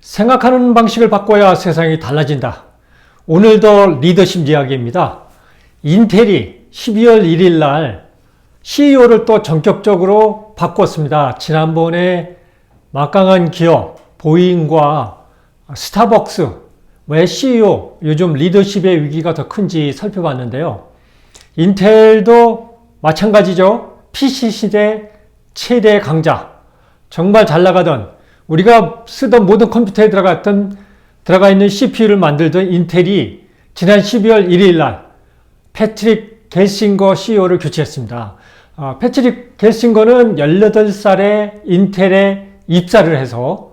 생각하는 방식을 바꿔야 세상이 달라진다. 오늘도 리더십 이야기입니다. 인텔이 12월 1일 날 CEO를 또 전격적으로 바꿨습니다. 지난번에 막강한 기업 보잉과 스타벅스 왜 CEO 요즘 리더십의 위기가 더 큰지 살펴봤는데요. 인텔도 마찬가지죠. PC 시대 최대 강자. 정말 잘 나가던 우리가 쓰던 모든 컴퓨터에 들어가 있는 CPU를 만들던 인텔이 지난 12월 1일 날 패트릭 겔싱거 CEO를 교체했습니다. 패트릭 겔싱거는 18살에 인텔에 입사를 해서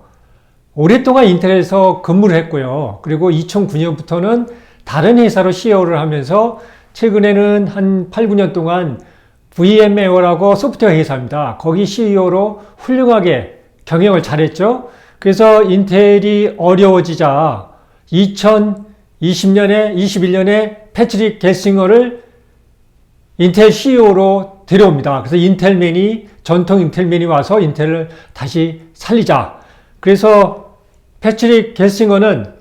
오랫동안 인텔에서 근무를 했고요. 그리고 2009년부터는 다른 회사로 CEO를 하면서 최근에는 한 8, 9년 동안 VMware라고 소프트웨어 회사입니다. 거기 CEO로 훌륭하게 경영을 잘했죠. 그래서 인텔이 어려워지자 2020년에 21년에 패트릭 겔싱거를 인텔 CEO로 데려옵니다. 그래서 전통 인텔맨이 와서 인텔을 다시 살리자. 그래서 패트릭 겔싱거는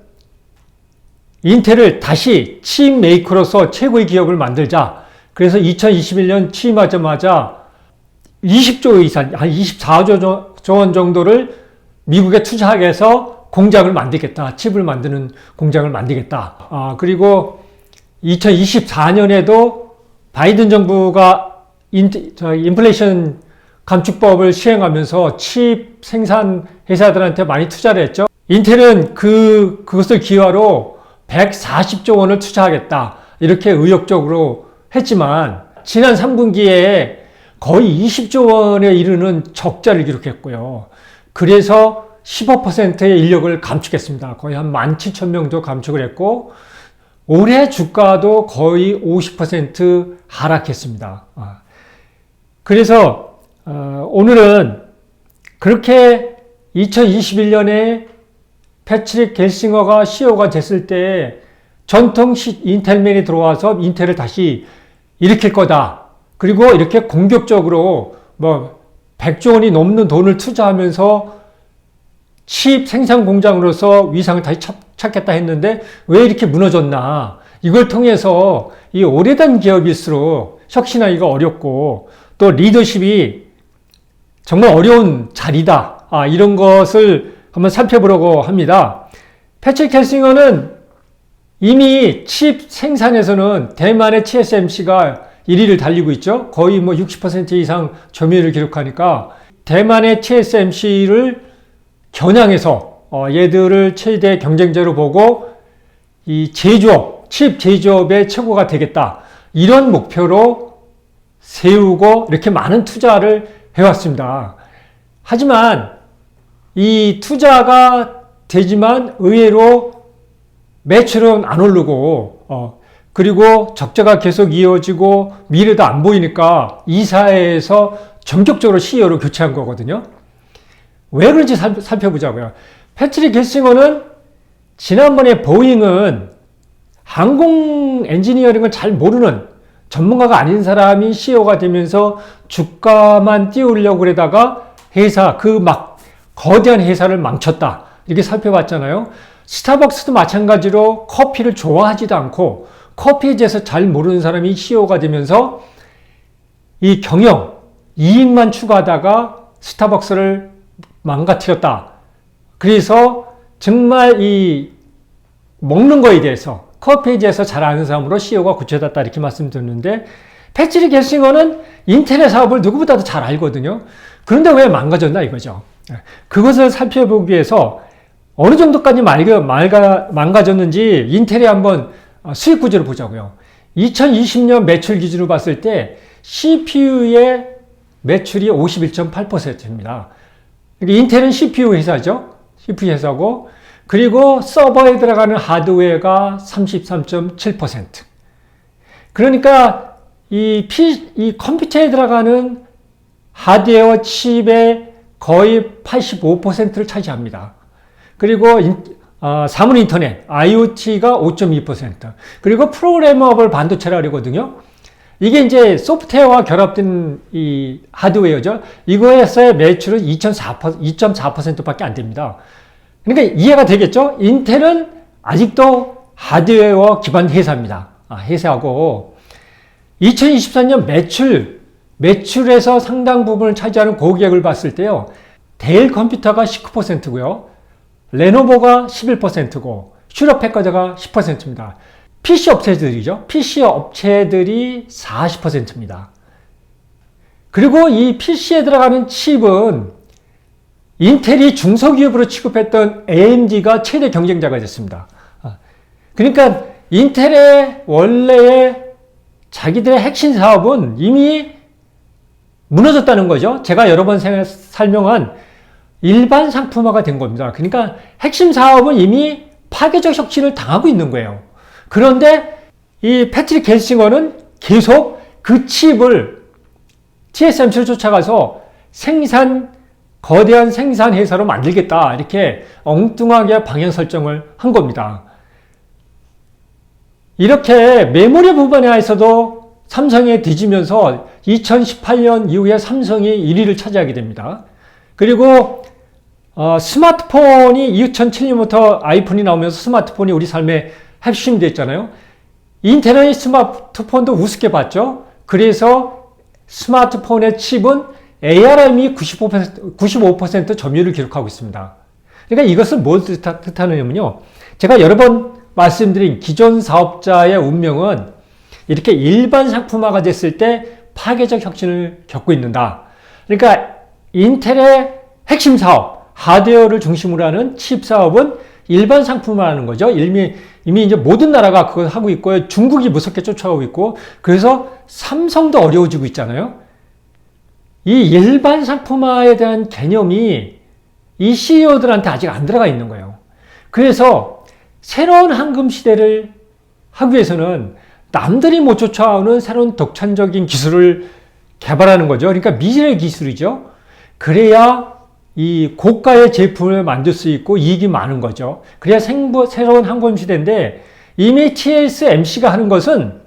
인텔을 다시 칩 메이커로서 최고의 기업을 만들자. 그래서 2021년 취임하자마자 20조 이상, 한 24조 원 정도를 미국에 투자하게 해서 공장을 만들겠다. 칩을 만드는 공장을 만들겠다. 그리고 2024년에도 바이든 정부가 인플레이션 감축법을 시행하면서 칩 생산 회사들한테 많이 투자를 했죠. 인텔은 그것을 기화로 140조 원을 투자하겠다. 이렇게 의욕적으로 했지만 지난 3분기에 거의 20조 원에 이르는 적자를 기록했고요. 그래서 15%의 인력을 감축했습니다. 거의 한 17,000명 정도 감축을 했고 올해 주가도 거의 50% 하락했습니다. 그래서 오늘은 그렇게 2021년에 패트릭 겔싱거가 CEO가 됐을 때 전통 인텔맨이 들어와서 인텔을 다시 일으킬 거다. 그리고 이렇게 공격적으로 100조 원이 넘는 돈을 투자하면서 칩 생산 공장으로서 위상을 다시 찾겠다 했는데 왜 이렇게 무너졌나. 이걸 통해서 이 오래된 기업일수록 혁신하기가 어렵고 또 리더십이 정말 어려운 자리다. 이런 것을 한번 살펴보려고 합니다. 패트릭 겔싱거는 이미 칩 생산에서는 대만의 TSMC가 1위를 달리고 있죠. 거의 60% 이상 점유율을 기록하니까 대만의 TSMC를 겨냥해서 얘들을 최대 경쟁자로 보고 이 칩 제조업의 최고가 되겠다. 이런 목표로 세우고 이렇게 많은 투자를 해왔습니다. 하지만 이 투자가 되지만 의외로 매출은 안 오르고 그리고 적자가 계속 이어지고 미래도 안 보이니까 이사회에서 전격적으로 CEO로 교체한 거거든요. 왜 그런지 살펴보자고요. 패트릭 겔싱거는 지난번에 보잉은 항공 엔지니어링을 잘 모르는 전문가가 아닌 사람이 CEO가 되면서 주가만 띄우려고 그러다가 거대한 회사를 망쳤다. 이렇게 살펴봤잖아요. 스타벅스도 마찬가지로 커피를 좋아하지도 않고 커피에 대해서 잘 모르는 사람이 CEO가 되면서 이 이익만 추구하다가 스타벅스를 망가뜨렸다. 그래서 정말 이 먹는 거에 대해서 커피에 대해서 잘 아는 사람으로 CEO가 고쳐졌다 이렇게 말씀드렸는데 패트릭 겔싱거는 인텔의 사업을 누구보다도 잘 알거든요. 그런데 왜 망가졌나 이거죠. 그것을 살펴보기 위해서 어느 정도까지 망가졌는지 인텔의 한번 수익 구조를 보자고요. 2020년 매출 기준으로 봤을 때 CPU의 매출이 51.8%입니다. 인텔은 CPU 회사죠. CPU 회사고 그리고 서버에 들어가는 하드웨어가 33.7%. 그러니까 이 컴퓨터에 들어가는 하드웨어 칩의 거의 85%를 차지합니다. 그리고 사물 인터넷, IoT가 5.2%. 그리고 프로그래머블 반도체라 그러거든요. 이게 이제 소프트웨어와 결합된 이 하드웨어죠. 이거에서의 매출은 2.4%밖에 안 됩니다. 그러니까 이해가 되겠죠? 인텔은 아직도 하드웨어 기반 회사입니다. 회사고 2024년 매출에서 상당 부분을 차지하는 고객을 봤을 때요. 데일 컴퓨터가 19%고요. 레노버가 11%고 슈러패커드가 10%입니다. PC 업체들이죠. PC 업체들이 40%입니다. 그리고 이 PC에 들어가는 칩은 인텔이 중소기업으로 취급했던 AMD가 최대 경쟁자가 됐습니다. 그러니까 인텔의 원래의 자기들의 핵심 사업은 이미 무너졌다는 거죠. 제가 여러 번 설명한 일반 상품화가 된 겁니다. 그러니까 핵심 사업은 이미 파괴적 혁신을 당하고 있는 거예요. 그런데 이 패트릭 겔싱어는 계속 그 칩을 TSMC를 쫓아가서 거대한 생산 회사로 만들겠다. 이렇게 엉뚱하게 방향 설정을 한 겁니다. 이렇게 메모리 부분에서도 삼성에 뒤지면서 2018년 이후에 삼성이 1위를 차지하게 됩니다. 그리고 스마트폰이 2007년부터 아이폰이 나오면서 스마트폰이 우리 삶의 핵심이 됐잖아요. 인텔의 스마트폰도 우습게 봤죠. 그래서 스마트폰의 칩은 ARM이 95% 점유율을 기록하고 있습니다. 그러니까 이것은 뭘 뜻하느냐면요. 제가 여러 번 말씀드린 기존 사업자의 운명은 이렇게 일반 상품화가 됐을 때 파괴적 혁신을 겪고 있는다. 그러니까 인텔의 핵심 사업, 하드웨어를 중심으로 하는 칩 사업은 일반 상품화라는 거죠. 이미 이제 모든 나라가 그걸 하고 있고요. 중국이 무섭게 쫓아오고 있고, 그래서 삼성도 어려워지고 있잖아요. 이 일반 상품화에 대한 개념이 이 CEO들한테 아직 안 들어가 있는 거예요. 그래서 새로운 황금 시대를 하기 위해서는 남들이 못 쫓아오는 새로운 독창적인 기술을 개발하는 거죠. 그러니까 미래 기술이죠. 그래야 이 고가의 제품을 만들 수 있고 이익이 많은 거죠. 그래야 새로운 황금 시대인데 이미 TSMC가 하는 것은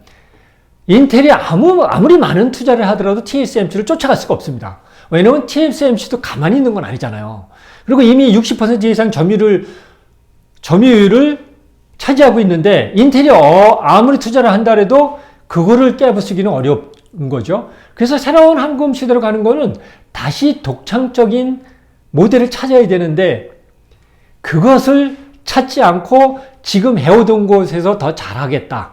인텔이 아무리 많은 투자를 하더라도 TSMC를 쫓아갈 수가 없습니다. 왜냐하면 TSMC도 가만히 있는 건 아니잖아요. 그리고 이미 60% 이상 점유율을 차지하고 있는데 인텔이 아무리 투자를 한다 해도 그거를 깨부수기는 어려운 거죠. 그래서 새로운 황금 시대로 가는 거는 다시 독창적인 모델을 찾아야 되는데 그것을 찾지 않고 지금 해오던 곳에서 더 잘하겠다.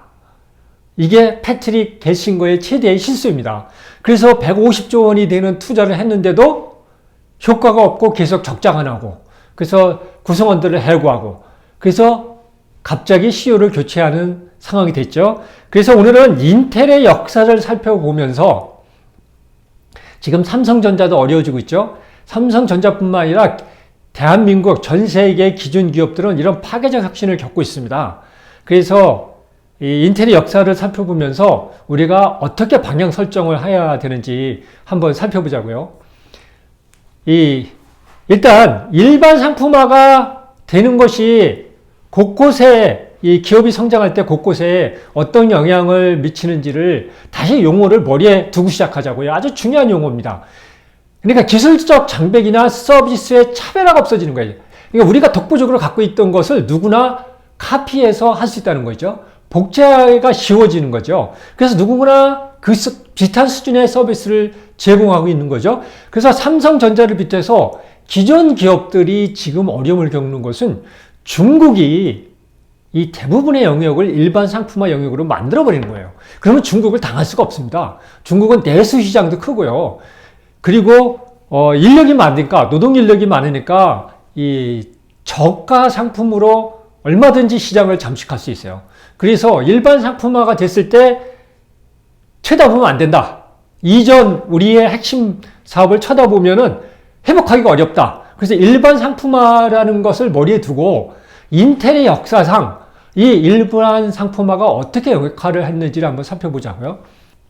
이게 패트릭 겔싱거의 최대의 실수입니다. 그래서 150조 원이 되는 투자를 했는데도 효과가 없고 계속 적자가 나고, 그래서 구성원들을 해고하고, 그래서 갑자기 CEO를 교체하는 상황이 됐죠. 그래서 오늘은 인텔의 역사를 살펴보면서 지금 삼성전자도 어려워지고 있죠. 삼성전자뿐만 아니라 대한민국 전 세계 기존 기업들은 이런 파괴적 혁신을 겪고 있습니다. 그래서 이 인텔의 역사를 살펴보면서 우리가 어떻게 방향 설정을 해야 되는지 한번 살펴보자고요. 일단 일반 상품화가 되는 것이 곳곳에 이 기업이 성장할 때 곳곳에 어떤 영향을 미치는지를 다시 용어를 머리에 두고 시작하자고요. 아주 중요한 용어입니다. 그러니까 기술적 장벽이나 서비스의 차별화가 없어지는 거예요. 그러니까 우리가 독보적으로 갖고 있던 것을 누구나 카피해서 할 수 있다는 거죠. 복제가 쉬워지는 거죠. 그래서 누구나 그 비슷한 수준의 서비스를 제공하고 있는 거죠. 그래서 삼성전자를 비롯해서 기존 기업들이 지금 어려움을 겪는 것은 중국이 이 대부분의 영역을 일반 상품화 영역으로 만들어버리는 거예요. 그러면 중국을 당할 수가 없습니다. 중국은 내수 시장도 크고요. 그리고 인력이 많으니까, 노동 인력이 많으니까 이 저가 상품으로 얼마든지 시장을 잠식할 수 있어요. 그래서 일반 상품화가 됐을 때 쳐다보면 안 된다. 이전 우리의 핵심 사업을 쳐다보면은 회복하기가 어렵다. 그래서 일반 상품화라는 것을 머리에 두고 인텔의 역사상 이 일반 상품화가 어떻게 역할을 했는지를 한번 살펴보자고요.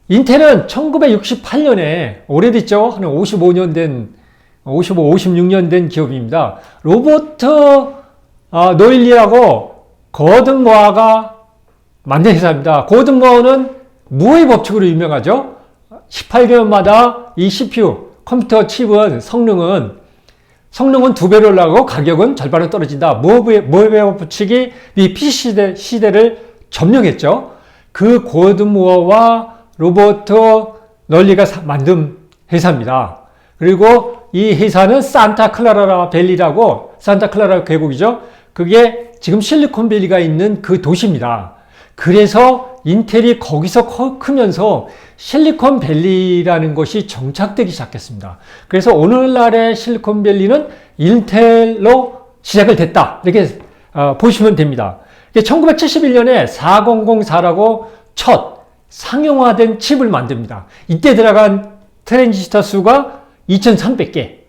인텔은 1968년에 오래됐죠. 한 56년 된 기업입니다. 로버트 노일리하고 거든 모어가 만든 회사입니다. 거든 모어는 무의 법칙으로 유명하죠. 18개월마다 이 CPU, 컴퓨터 칩은 성능은 성능은 2배로 올라가고 가격은 절반으로 떨어진다. 무어베어 법칙이 이 PC 시대를 점령했죠. 그 고든 무어와 로버트 널리가 만든 회사입니다. 그리고 이 회사는 산타클라라 밸리라고, 산타클라라 계곡이죠. 그게 지금 실리콘밸리가 있는 그 도시입니다. 그래서 인텔이 거기서 크면서 실리콘밸리라는 것이 정착되기 시작했습니다. 그래서 오늘날의 실리콘밸리는 인텔로 시작을 됐다. 이렇게 보시면 됩니다. 1971년에 4004라고 첫 상용화된 칩을 만듭니다. 이때 들어간 트랜지스터 수가 2300개.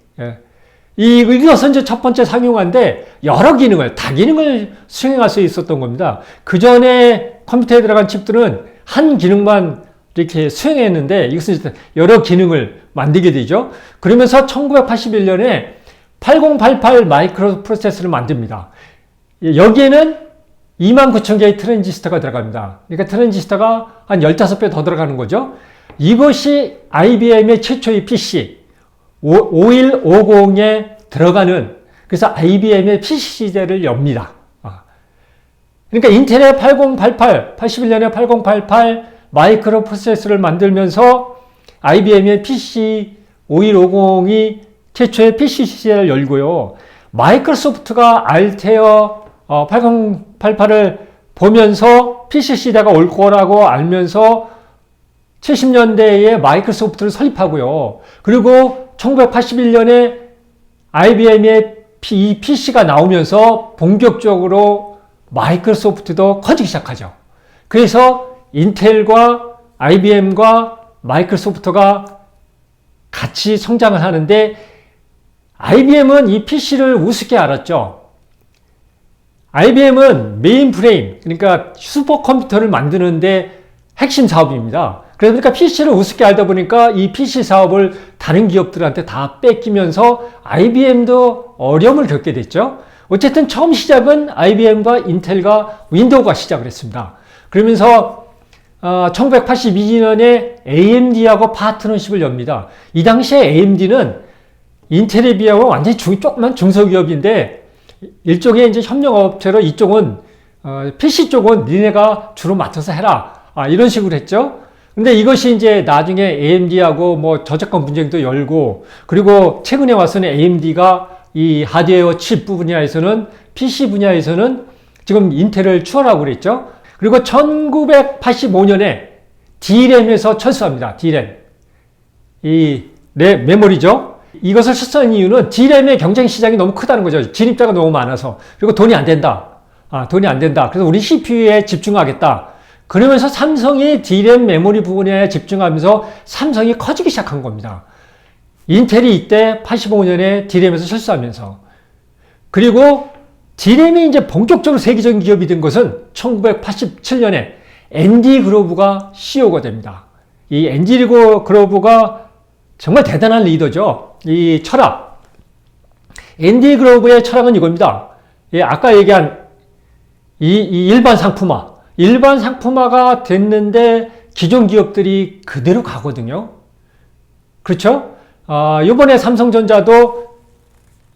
이것은 이제 첫 번째 상용화인데 여러 기능을, 다기능을 수행할 수 있었던 겁니다. 그 전에 컴퓨터에 들어간 칩들은 한 기능만 이렇게 수행했는데 이것은 여러 기능을 만들게 되죠. 그러면서 1981년에 8088 마이크로 프로세서를 만듭니다. 여기에는 29,000개의 트랜지스터가 들어갑니다. 그러니까 트랜지스터가 한 15배 더 들어가는 거죠. 이것이 IBM의 최초의 PC 5150에 들어가는, 그래서 IBM의 PC 시대를 엽니다. 그러니까 인텔의 81년에 8088 마이크로 프로세서를 만들면서 IBM의 PC 5150이 최초의 PC 시대를 열고요. 마이크로소프트가 알테어 8088을 보면서 PC 시대가 올 거라고 알면서 70년대에 마이크로소프트를 설립하고요. 그리고 1981년에 IBM의 이 PC가 나오면서 본격적으로 마이크로소프트도 커지기 시작하죠. 그래서 인텔과 IBM과 마이크로소프트가 같이 성장을 하는데 IBM은 이 PC를 우습게 알았죠. IBM은 메인프레임, 그러니까 슈퍼컴퓨터를 만드는데 핵심 사업입니다. 그러니까 PC를 우습게 알다 보니까 이 PC 사업을 다른 기업들한테 다 뺏기면서 IBM도 어려움을 겪게 됐죠. 어쨌든 처음 시작은 IBM과 인텔과 윈도우가 시작을 했습니다. 그러면서 1982년에 AMD하고 파트너십을 엽니다. 이 당시에 AMD는 인텔에 비하면 완전히 조그만 중소기업인데 일종의 이제 협력업체로 이쪽은 PC 쪽은 니네가 주로 맡아서 해라. 이런 식으로 했죠. 근데 이것이 이제 나중에 AMD하고 뭐 저작권 분쟁도 열고, 그리고 최근에 와서는 AMD가 이 하드웨어 칩 분야에서는, PC 분야에서는 지금 인텔을 추월하고 그랬죠. 그리고 1985년에 D램에서 철수합니다. D램. 이 메모리죠. 이것을 철수한 이유는 D램의 경쟁 시장이 너무 크다는 거죠. 진입자가 너무 많아서. 그리고 돈이 안 된다. 돈이 안 된다. 그래서 우리 CPU에 집중하겠다. 그러면서 삼성이 D램 메모리 부분에 집중하면서 삼성이 커지기 시작한 겁니다. 인텔이 이때 85년에 D램에서 철수하면서. 그리고 D램이 이제 본격적으로 세계적인 기업이 된 것은 1987년에 앤디 그로브가 CEO가 됩니다. 이 앤디 그로브가 정말 대단한 리더죠. 이 철학. 앤디 그로브의 철학은 이겁니다. 아까 얘기한 이 일반 상품화. 일반 상품화가 됐는데 기존 기업들이 그대로 가거든요. 그렇죠? 이번에 삼성전자도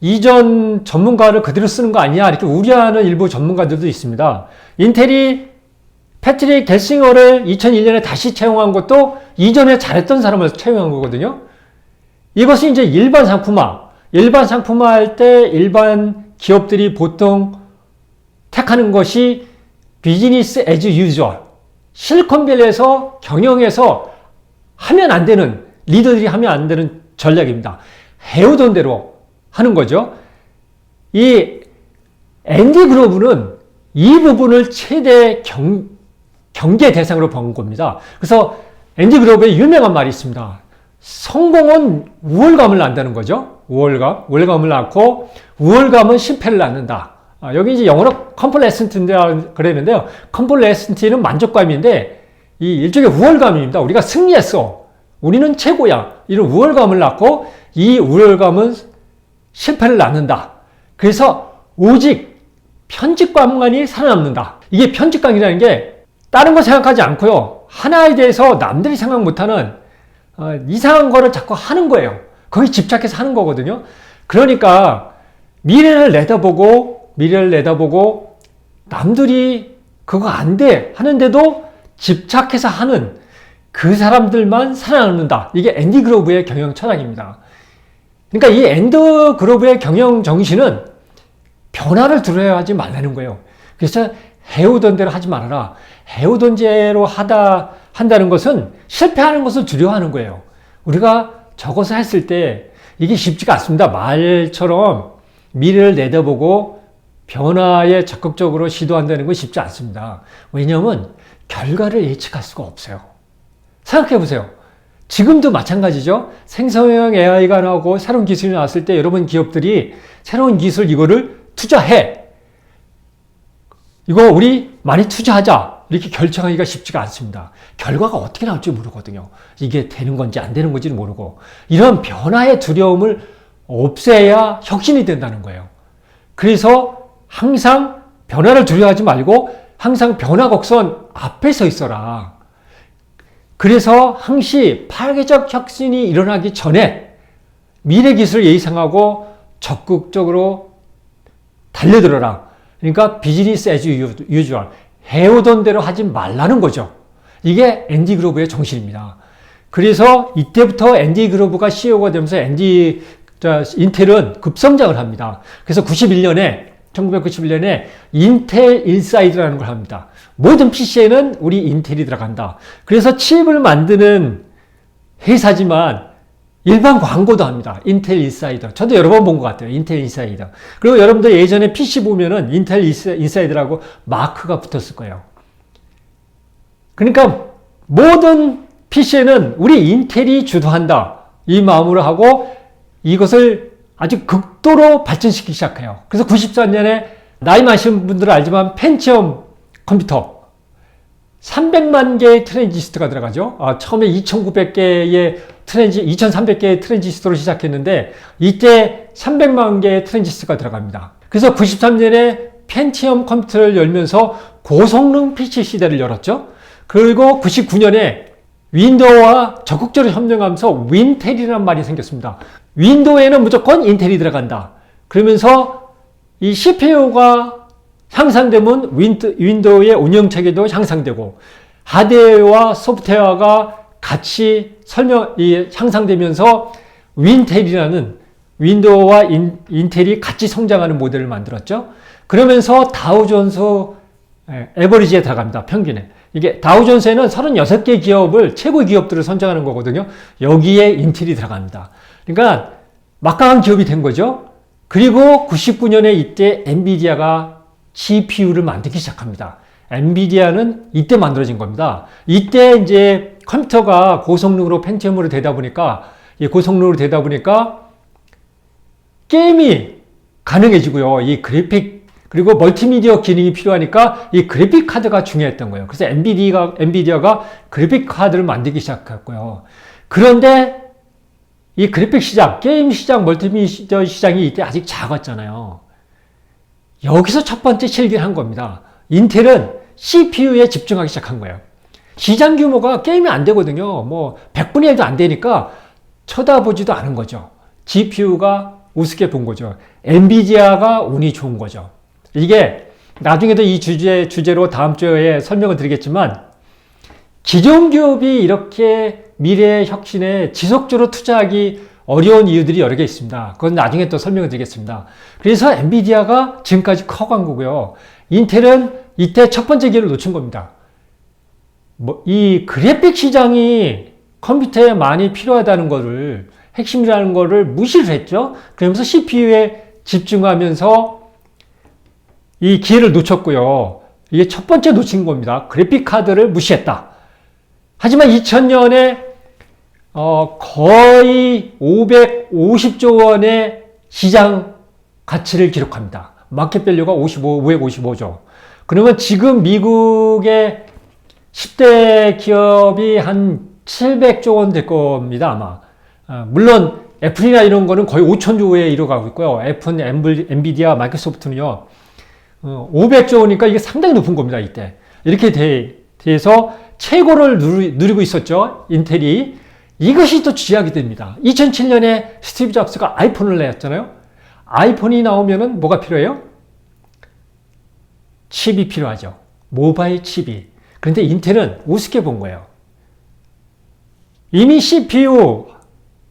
이전 전문가를 그대로 쓰는 거 아니야? 이렇게 우려하는 일부 전문가들도 있습니다. 인텔이 패트릭 겔싱어를 2001년에 다시 채용한 것도 이전에 잘했던 사람을 채용한 거거든요. 이것이 이제 일반 상품화. 일반 상품화 할 때 일반 기업들이 보통 택하는 것이 비즈니스 애즈 유주얼. 실리콘밸리에서 경영에서 하면 안 되는, 리더들이 하면 안 되는 전략입니다. 해오던 대로 하는 거죠. 이 앤디 그로브는 이 부분을 최대 경계 대상으로 본 겁니다. 그래서 앤디 그로브의 유명한 말이 있습니다. 성공은 우월감을 낳는다는 거죠. 우월감을 낳고 우월감은 실패를 낳는다. 여기 이제 영어로 컴플레센트인데 그랬는데요. 컴플레센트는 만족감인데 이 일종의 우월감입니다. 우리가 승리했어. 우리는 최고야. 이런 우월감을 낳고 이 우월감은 실패를 낳는다. 그래서 오직 편집감만이 살아남는다. 이게 편집감이라는 게 다른 거 생각하지 않고요. 하나에 대해서 남들이 생각 못하는 이상한 거를 자꾸 하는 거예요. 거기 집착해서 하는 거거든요. 그러니까 미래를 내다보고 남들이 그거 안 돼 하는데도 집착해서 하는 그 사람들만 살아남는다. 이게 앤디 그로브의 경영 철학입니다. 그러니까 이 앤디 그로브의 경영 정신은 변화를 두려워하지 말라는 거예요. 그래서 해오던 대로 하지 말아라. 해오던 대로 한다는 것은 실패하는 것을 두려워하는 거예요. 우리가 저것을 했을 때 이게 쉽지가 않습니다. 말처럼 미래를 내다보고 변화에 적극적으로 시도한다는 건 쉽지 않습니다. 왜냐하면 결과를 예측할 수가 없어요. 생각해 보세요. 지금도 마찬가지죠. 생성형 AI가 나오고 새로운 기술이 나왔을 때 여러분 기업들이 새로운 기술 이거를 투자해. 이거 우리 많이 투자하자. 이렇게 결정하기가 쉽지가 않습니다. 결과가 어떻게 나올지 모르거든요. 이게 되는 건지 안 되는 건지는 모르고. 이런 변화의 두려움을 없애야 혁신이 된다는 거예요. 그래서 항상 변화를 두려워하지 말고 항상 변화 곡선 앞에 서 있어라. 그래서 항시 파괴적 혁신이 일어나기 전에 미래 기술을 예상하고 적극적으로 달려들어라. 그러니까 비즈니스 애즈 유주얼. 해오던 대로 하지 말라는 거죠. 이게 앤디 그로브의 정신입니다. 그래서 이때부터 앤디 그로브가 CEO가 되면서 인텔은 급성장을 합니다. 그래서 1991년에 인텔 인사이드라는 걸 합니다. 모든 PC에는 우리 인텔이 들어간다. 그래서 칩을 만드는 회사지만 일반 광고도 합니다. 인텔 인사이더. 저도 여러 번 본 것 같아요. 인텔 인사이더. 그리고 여러분들 예전에 PC 보면은 인텔 인사이더라고 마크가 붙었을 거예요. 그러니까 모든 PC에는 우리 인텔이 주도한다. 이 마음으로 하고 이것을 아주 극도로 발전시키기 시작해요. 그래서 94년에 나이 많으신 분들은 알지만 펜티엄 컴퓨터 300만 개의 트랜지스터가 들어가죠. 처음에 2,900개의 2,300개의 트랜지스터로 시작했는데 이때 300만 개의 트랜지스터가 들어갑니다. 그래서 93년에 펜티엄 컴퓨터를 열면서 고성능 PC 시대를 열었죠. 그리고 99년에 윈도우와 적극적으로 협력하면서 윈텔이라는 말이 생겼습니다. 윈도우에는 무조건 인텔이 들어간다. 그러면서 이 CPU가 향상되면 윈도우의 운영체계도 향상되고 하드웨어와 소프트웨어가 같이 향상되면서 윈텔이라는 윈도우와 인텔이 같이 성장하는 모델을 만들었죠. 그러면서 다우존스 에버리지에 들어갑니다. 평균에. 이게 다우존스에는 36개 기업을 최고 기업들을 선정하는 거거든요. 여기에 인텔이 들어갑니다. 그러니까 막강한 기업이 된 거죠. 그리고 99년에 이때 엔비디아가 GPU를 만들기 시작합니다. 엔비디아는 이때 만들어진 겁니다. 이때 이제 컴퓨터가 고성능으로 펜티엄으로 되다 보니까 게임이 가능해지고요. 이 그래픽 그리고 멀티미디어 기능이 필요하니까 이 그래픽 카드가 중요했던 거예요. 그래서 엔비디아가 그래픽 카드를 만들기 시작했고요. 그런데 이 그래픽 시장, 게임 시장, 멀티미디어 시장이 이때 아직 작았잖아요. 여기서 첫 번째 실기를 한 겁니다. 인텔은 CPU에 집중하기 시작한 거예요. 시장 규모가 게임이 안 되거든요. 뭐 100분의 1도 안 되니까 쳐다보지도 않은 거죠. GPU가 우습게 본 거죠. 엔비디아가 운이 좋은 거죠. 이게 나중에도 이 주제로 다음 주에 설명을 드리겠지만 기존 기업이 이렇게 미래의 혁신에 지속적으로 투자하기 어려운 이유들이 여러 개 있습니다. 그건 나중에 또 설명을 드리겠습니다. 그래서 엔비디아가 지금까지 커간 거고요. 인텔은 이때 첫 번째 기회를 놓친 겁니다. 이 그래픽 시장이 컴퓨터에 많이 필요하다는 거를 핵심이라는 거를 무시를 했죠. 그러면서 CPU에 집중하면서 이 기회를 놓쳤고요. 이게 첫 번째 놓친 겁니다. 그래픽 카드를 무시했다. 하지만 2000년에 거의 550조 원의 시장 가치를 기록합니다. 마켓 밸류가 555조. 그러면 지금 미국의 10대 기업이 한 700조 원 될 겁니다, 아마. 물론 애플이나 이런 거는 거의 5천조에 이뤄가고 있고요. 애플, 엔비디아, 마이크로소프트는요. 500조 원이니까 이게 상당히 높은 겁니다, 이때. 이렇게 돼서 최고를 누리고 있었죠, 인텔이. 이것이 또 쥐약이 됩니다. 2007년에 스티브 잡스가 아이폰을 내었잖아요. 아이폰이 나오면은 뭐가 필요해요? 칩이 필요하죠. 모바일 칩이. 그런데 인텔은 우습게 본 거예요. 이미 CPU,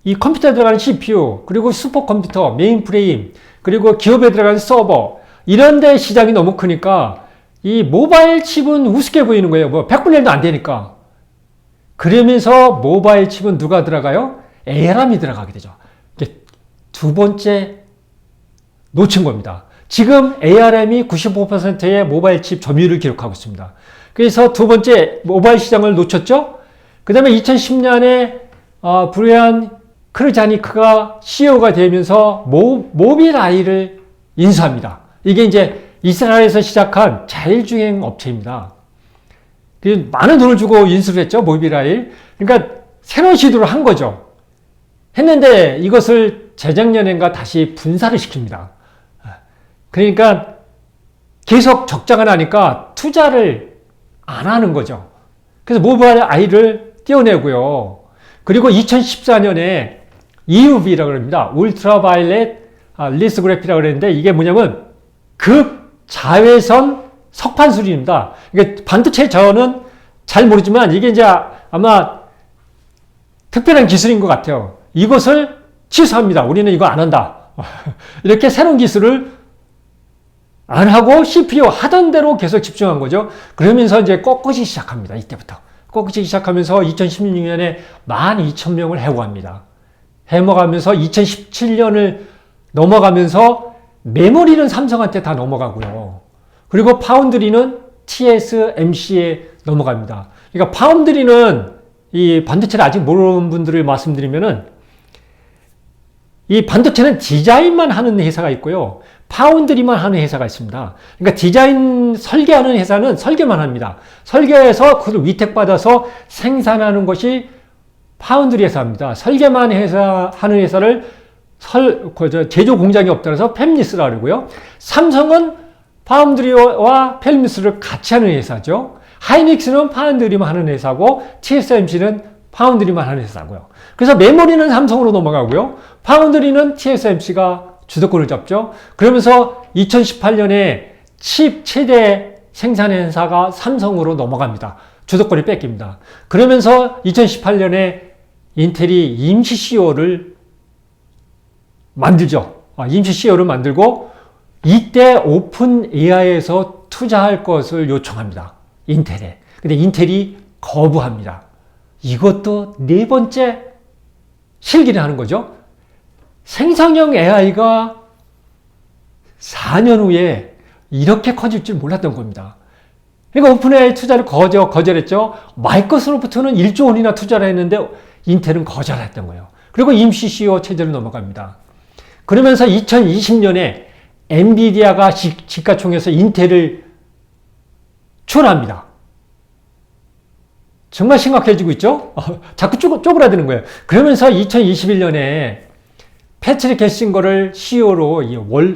이 컴퓨터에 들어가는 CPU, 그리고 슈퍼컴퓨터, 메인프레임, 그리고 기업에 들어가는 서버, 이런 데 시장이 너무 크니까 이 모바일 칩은 우습게 보이는 거예요. 뭐 100분의 1도 안 되니까. 그러면서 모바일 칩은 누가 들어가요? ARM이 들어가게 되죠. 이게 두 번째 놓친 겁니다. 지금 ARM이 95%의 모바일 칩 점유율을 기록하고 있습니다. 그래서 두 번째 모바일 시장을 놓쳤죠. 그 다음에 2010년에 브리안 크르자니크가 CEO가 되면서 모빌아이를 인수합니다. 이게 이제 이스라엘에서 시작한 자율주행 업체입니다. 많은 돈을 주고 인수를 했죠. 모빌아이. 그러니까 새로운 시도를 한 거죠. 했는데 이것을 재작년인가 다시 분사를 시킵니다. 그러니까 계속 적자가 나니까 투자를 안 하는 거죠. 그래서 모빌아이를 떼어내고요. 그리고 2014년에 EUV라고 합니다. 울트라바이올렛 리스그래피라고 그랬는데 이게 뭐냐면 극자외선 석판수리입니다. 이게 반도체 저는 잘 모르지만 이게 이제 아마 특별한 기술인 것 같아요. 이것을 취소합니다. 우리는 이거 안 한다. 이렇게 새로운 기술을 안 하고 CPU 하던 대로 계속 집중한 거죠. 그러면서 이제 꺾이기 시작합니다. 이때부터. 꺾이기 시작하면서 2016년에 12,000명을 해고합니다. 해먹으면서 2017년을 넘어가면서 메모리는 삼성한테 다 넘어가고요. 그리고 파운드리는 TSMC에 넘어갑니다. 그러니까 파운드리는 이 반도체를 아직 모르는 분들을 말씀드리면은 이 반도체는 디자인만 하는 회사가 있고요. 파운드리만 하는 회사가 있습니다. 그러니까 디자인 설계하는 회사는 설계만 합니다. 설계해서 그걸 위탁받아서 생산하는 것이 파운드리 회사입니다. 설계만 하는 회사를 제조 공장이 없다고 해서 팹리스라고 그러고요. 삼성은 파운드리와 팹리스를 같이 하는 회사죠. 하이닉스는 파운드리만 하는 회사고 TSMC는 파운드리만 하는 회사고요. 그래서 메모리는 삼성으로 넘어가고요. 파운드리는 TSMC가 주도권을 잡죠. 그러면서 2018년에 칩 최대 생산 회사가 삼성으로 넘어갑니다. 주도권이 뺏깁니다. 그러면서 2018년에 인텔이 임시 CEO를 만들죠. 임시 CEO를 만들고 이때 오픈 AI에서 투자할 것을 요청합니다. 인텔에. 근데 인텔이 거부합니다. 이것도 네 번째 실기를 하는 거죠. 생성형 AI가 4년 후에 이렇게 커질 줄 몰랐던 겁니다. 그러니까 오픈 AI 투자를 거절했죠. 마이크로소프트는 1조 원이나 투자를 했는데 인텔은 거절했던 거예요. 그리고 임시 CEO 체제로 넘어갑니다. 그러면서 2020년에 엔비디아가 시가총에서 인텔을 추월합니다. 정말 심각해지고 있죠? 자꾸 쪼그라드는 거예요. 그러면서 2021년에 패트릭 게싱거를 CEO로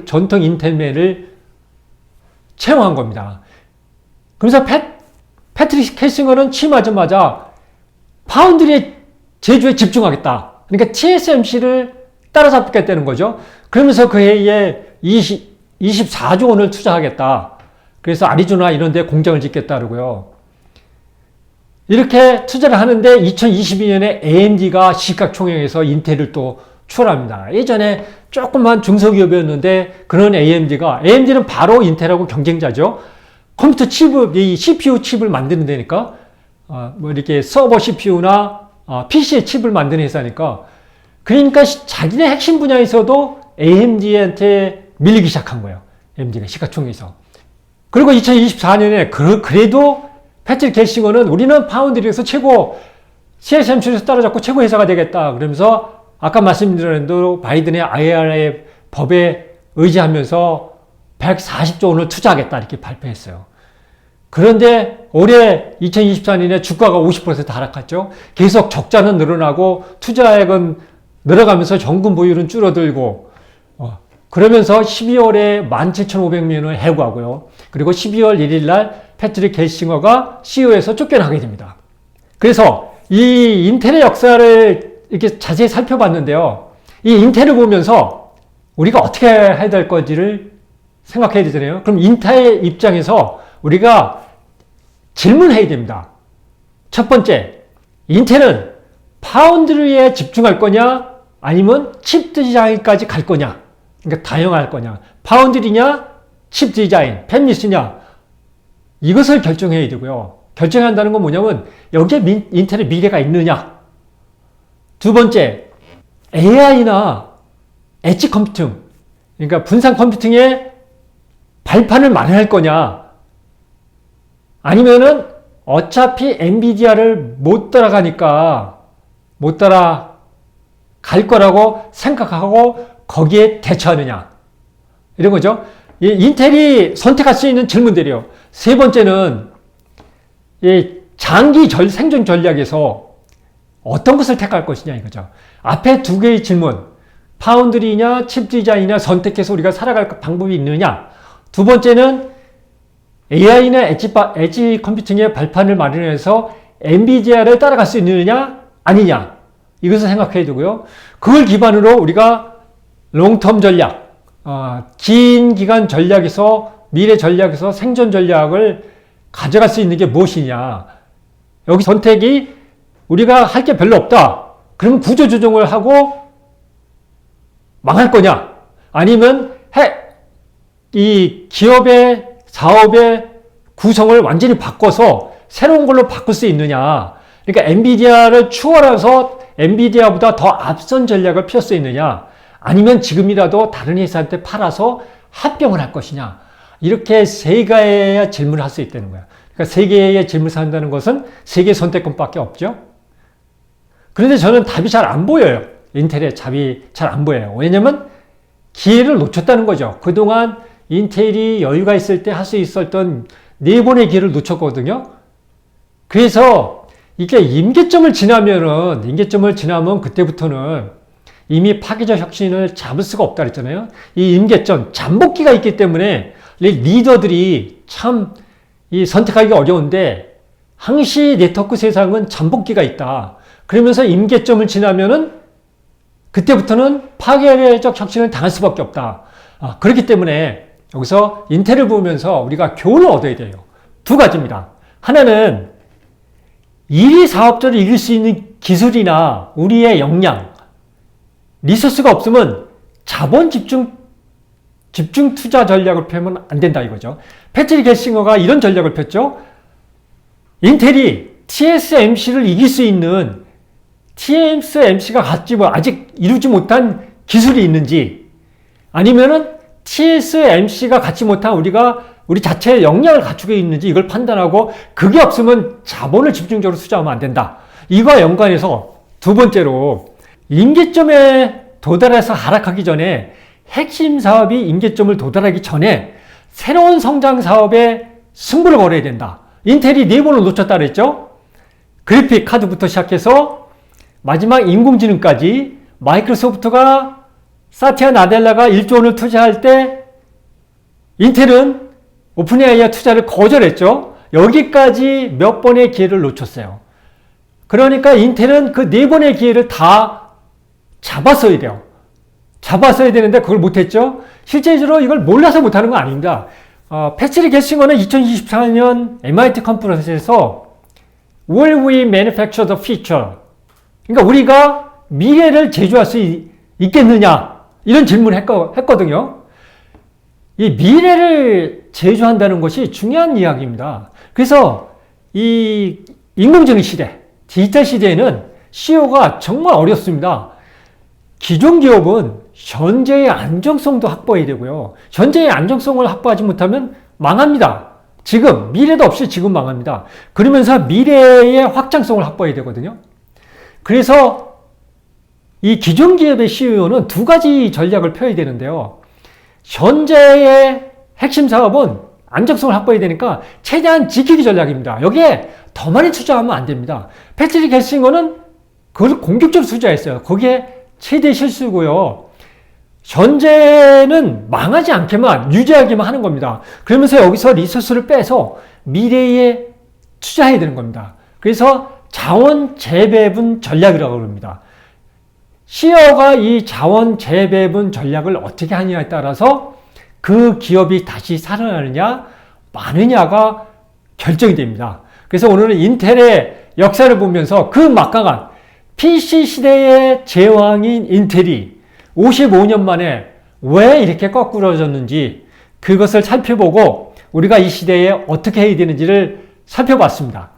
전통 인텔맨을 채용한 겁니다. 그래서 패트릭 게싱거는 취임하자마자 파운드리 제조에 집중하겠다. 그러니까 TSMC를 따라잡겠다는 거죠. 그러면서 그 해에 24조 원을 투자하겠다. 그래서 아리조나 이런 데 공장을 짓겠다 그러고요. 이렇게 투자를 하는데 2022년에 AMD가 시가총액에서 인텔을 또 추월합니다. 예전에 조그만 중소기업이었는데 그런 AMD는 바로 인텔하고 경쟁자죠. 컴퓨터 칩을, 이 CPU 칩을 만드는 데니까 뭐 이렇게 서버 CPU나 PC의 칩을 만드는 회사니까 그러니까 자기네 핵심 분야에서도 AMD한테 밀리기 시작한 거예요. AMD가 시가총액에서. 그리고 2024년에 그래도 패트릭 게싱거는 우리는 파운드리에서 최고, TSMC에서 따라잡고 최고 회사가 되겠다. 그러면서 아까 말씀드린 대로 바이든의 IRA 법에 의지하면서 140조 원을 투자하겠다 이렇게 발표했어요. 그런데 올해 2024년에 주가가 50% 하락했죠. 계속 적자는 늘어나고 투자액은 늘어가면서 정금 보유는 줄어들고 그러면서 12월에 17,500명을 해고하고요. 그리고 12월 1일 날 패트릭 게싱거가 CEO에서 쫓겨나게 됩니다. 그래서 이 인텔의 역사를 이렇게 자세히 살펴봤는데요. 이 인텔을 보면서 우리가 어떻게 해야 될 건지를 생각해야 되잖아요. 그럼 인텔 입장에서 우리가 질문해야 됩니다. 첫 번째, 인텔은 파운드리에 집중할 거냐 아니면 칩 디자인까지 갈 거냐, 그러니까 다양할 거냐, 파운드리냐 칩 디자인, 팹리스냐, 이것을 결정해야 되고요. 결정해야 한다는 건 뭐냐면 여기에 인텔의 미래가 있느냐. 두 번째, AI나 엣지 컴퓨팅, 그러니까 분산 컴퓨팅에 발판을 마련할 거냐, 아니면은 어차피 엔비디아를 못 따라갈 거라고 생각하고 거기에 대처하느냐, 이런 거죠. 인텔이 선택할 수 있는 질문들이요. 세 번째는 장기 생존 전략에서 어떤 것을 택할 것이냐 이거죠. 앞에 두 개의 질문, 파운드리냐 칩 디자인이냐 선택해서 우리가 살아갈 방법이 있느냐. 두 번째는 AI나 엣지 컴퓨팅의 발판을 마련해서 엔비디아를 따라갈 수 있느냐 아니냐, 이것을 생각해야 되고요. 그걸 기반으로 우리가 롱텀 전략, 긴 기간 전략에서, 미래 전략에서 생존 전략을 가져갈 수 있는 게 무엇이냐. 여기 선택이 우리가 할 게 별로 없다. 그러면 구조조정을 하고 망할 거냐, 아니면 이 기업의 사업의 구성을 완전히 바꿔서 새로운 걸로 바꿀 수 있느냐. 그러니까 엔비디아를 추월해서 엔비디아보다 더 앞선 전략을 펼 수 있느냐, 아니면 지금이라도 다른 회사한테 팔아서 합병을 할 것이냐. 이렇게 세 개의 질문을 할 수 있다는 거야. 그러니까 세 개의 질문을 한다는 것은 세 개의 선택권밖에 없죠. 그런데 저는 답이 잘 안 보여요. 인텔의 답이 잘 안 보여요. 왜냐면 기회를 놓쳤다는 거죠. 그동안 인텔이 여유가 있을 때 할 수 있었던 네 번의 기회를 놓쳤거든요. 그래서 이게 임계점을 지나면 그때부터는 이미 파괴적 혁신을 잡을 수가 없다 그랬잖아요. 이 임계점, 잠복기가 있기 때문에 리더들이 참 선택하기가 어려운데, 항시 네트워크 세상은 잠복기가 있다. 그러면서 임계점을 지나면은 그때부터는 파괴적 혁신을 당할 수밖에 없다. 그렇기 때문에 여기서 인텔을 보면서 우리가 교훈을 얻어야 돼요. 두 가지입니다. 하나는 1위 사업자를 이길 수 있는 기술이나 우리의 역량, 리소스가 없으면 자본 집중 투자 전략을 펴면 안 된다 이거죠. 패트릭 겔싱어가 이런 전략을 폈죠. 인텔이 TSMC를 이길 수 있는, TSMC가 아직 이루지 못한 기술이 있는지, 아니면은 TSMC가 갖지 못한 우리 자체의 역량을 갖추고 있는지, 이걸 판단하고 그게 없으면 자본을 집중적으로 투자하면 안 된다. 이거와 연관해서 두 번째로, 임계점에 도달해서 하락하기 전에, 핵심 사업이 임계점을 도달하기 전에 새로운 성장 사업에 승부를 걸어야 된다. 인텔이 네 번을 놓쳤다 그랬죠. 그래픽 카드부터 시작해서 마지막 인공지능까지 마이크로소프트가 사티아 나델라가 1조 원을 투자할 때 인텔은 오픈 AI의 투자를 거절했죠. 여기까지 몇 번의 기회를 놓쳤어요. 그러니까 인텔은 그 네 번의 기회를 다 잡았어야 돼요. 잡았어야 되는데 그걸 못했죠. 실제적으로 이걸 몰라서 못하는 건 아닙니다. 패트릭 겔싱어는 2024년 MIT 컨퍼런스에서 Will we manufacture the future? 그러니까 우리가 미래를 제조할 수 있겠느냐? 이런 질문을 했거든요. 이 미래를 제조한다는 것이 중요한 이야기입니다. 그래서 이 인공지능 시대, 디지털 시대에는 CEO가 정말 어렵습니다. 기존 기업은 현재의 안정성도 확보해야 되고요. 현재의 안정성을 확보하지 못하면 망합니다. 지금, 미래도 없이 지금 망합니다. 그러면서 미래의 확장성을 확보해야 되거든요. 그래서 이 기존 기업의 CEO는 두 가지 전략을 펴야 되는데요. 현재의 핵심 사업은 안정성을 확보해야 되니까 최대한 지키기 전략입니다. 여기에 더 많이 투자하면 안 됩니다. 패트릭 겔싱어는 그걸 공격적으로 투자했어요. 거기에 최대 실수고요. 현재는 망하지 않게만, 유지하기만 하는 겁니다. 그러면서 여기서 리소스를 빼서 미래에 투자해야 되는 겁니다. 그래서 자원 재배분 전략이라고 합니다. CEO가 이 자원 재배분 전략을 어떻게 하느냐에 따라서 그 기업이 다시 살아나느냐 마느냐가 결정이 됩니다. 그래서 오늘은 인텔의 역사를 보면서 그 막강한 PC 시대의 제왕인 인텔이 55년 만에 왜 이렇게 거꾸러졌는지 그것을 살펴보고 우리가 이 시대에 어떻게 해야 되는지를 살펴봤습니다.